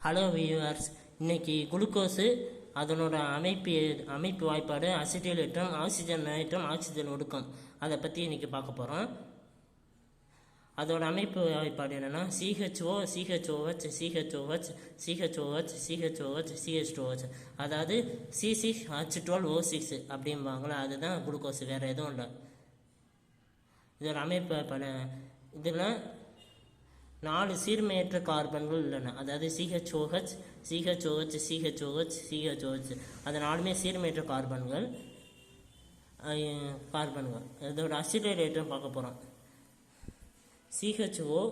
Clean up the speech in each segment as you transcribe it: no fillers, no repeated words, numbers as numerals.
Hello viewers, இன்னைக்கு glucose அதனோட அமைப்பு வாய்ப்பாடு அசிட்டில் ஏற்றம், ஆக்சிஜன் ஏற்றம், ஆக்சிஜன் ஒடுக்கம் அதை பற்றி இன்றைக்கி பார்க்க போகிறோம். அதோட அமைப்பு வாய்ப்பாடு என்னென்னா CHO CHOH CHOH CHOH CHOH CH2OH, அதாவது C6H12O6 அப்படிம்பாங்களா, அதுதான் குளுக்கோஸ், வேறு எதுவும் இல்லை. இதோட அமைப்பு வாய்ப்பாடு இதில் 4 சீர்மையற்ற கார்பன்கள் உள்ளன. அதாவது CHOH CHOH CHOH CHOH அது 4மே சீர்மையற்ற கார்பன்கள். இதோட அசிடைல் ஏற்றம் பார்க்க போகிறோம். CHO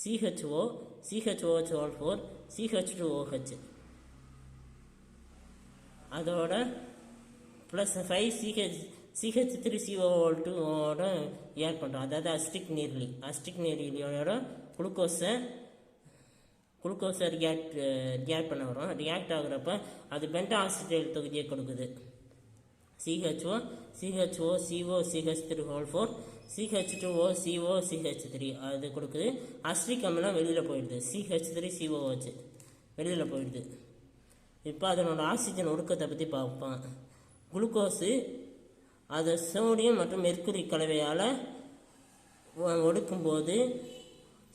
CHOH4 CH2OH அதோட +5 CH3CO2 ஆட் பண்ணுறோம். அதாவது அஸ்டிக் நீர்லியோட குளுக்கோஸை ரியாக்ட் பண்ண வரும். ரியாக்ட் ஆகுறப்ப அது பென்டா ஆக்சிடைல் தொகுதியை கொடுக்குது. CHO CO CH3O4 CH2O CH3 அது கொடுக்குது. அஸ்டிக் அமிலம் வெளியில் போயிடுது. CH3COOH வெளியில் போயிடுது. இப்போ அதனோட ஆக்சிஜன் ஒடுக்கத்தை பற்றி பார்ப்போம். குளுக்கோஸு அதை சோடியம் மற்றும் மெர்க்குரி கலவையால் ஒடுக்கும்போது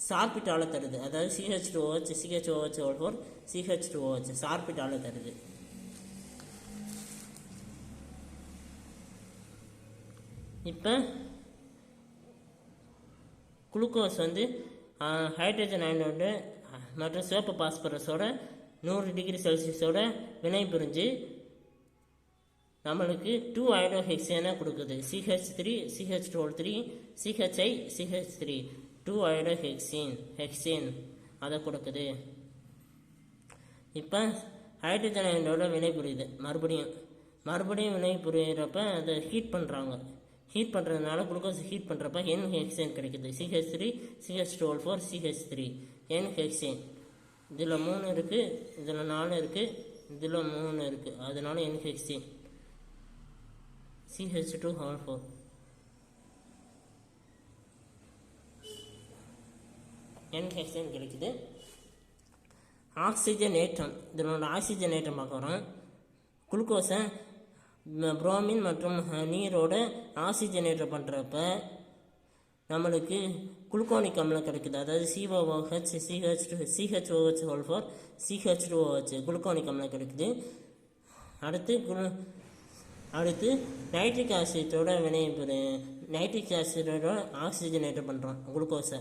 சார்பிட்டால தருது. அதாவது CH2OH CHOH4 CH2OH சார்பிட்டால தருது. இப்போ குளுக்கோஸ் ஹைட்ரஜன் அயனோட மற்றும் சிவப்பு பாஸ்பரஸோட 100 டிகிரி செல்சியஸோட வினை புரிஞ்சு நம்மளுக்கு 2 அயோடோஹெக்சேனை கொடுக்குது. CH3 CH3 CHI CH3 2 அயோடோஹெக்சேன் அதை கொடுக்குது. இப்போ ஹைட்ரஜன் அயனோட வினை புரியுது. மறுபடியும் வினை புரிகிறப்ப அதை ஹீட் பண்ணுறாங்க. ஹீட் பண்ணுறதுனால குளுக்கோஸ் ஹீட் பண்ணுறப்ப N ஹெக்சேன் கிடைக்குது. CH3 CH2O4 CH3 N hexane. இதில் 3 இருக்குது, இதில் 4 இருக்குது, இதில் 3 இருக்குது, அதனால N hexane CH2O4. N hexane கிடைக்குது. ஆக்சிஜன் ஏற்றம், இதனோட ஆக்சிஜன் ஏற்றம் பார்க்குறோம். குளுக்கோஸை புரோமின் மற்றும் நீரோட ஆக்சிஜனேற்றம் பண்ணுறப்ப நம்மளுக்கு குளுக்கோனிக் அமிலம் கிடைக்குது. அதாவது COOH CHOH4 CH2OH குளுக்கோனிக் அமிலம் கிடைக்குது. அடுத்து நைட்ரிக் ஆசிடோட நைட்ரிக் ஆசிடோட ஆக்சிஜனேற்றம் பண்ணுறோம் குளுக்கோஸை.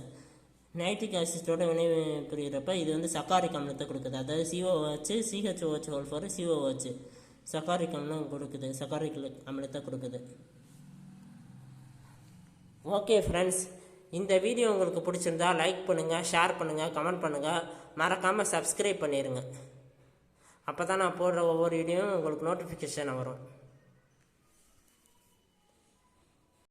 நைட்ரிக் ஆசிடோட வினை புரிகிறப்ப இது சக்காரிக் அமிலத்தை கொடுக்குது. அதாவது COOH CHOH4 COOH சக்காரிக் அமிலம் கொடுக்குது, சக்காரிக் அமிலத்தை கொடுக்குது. ஓகே ஃப்ரெண்ட்ஸ், இந்த வீடியோ உங்களுக்கு பிடிச்சிருந்தா லைக் பண்ணுங்கள், ஷேர் பண்ணுங்கள், கமெண்ட் பண்ணுங்கள், மறக்காமல் சப்ஸ்கிரைப் பண்ணிடுங்க. அப்போ தான் நான் போடுற ஒவ்வொரு வீடியோவும் உங்களுக்கு நோட்டிஃபிகேஷன் வரும்.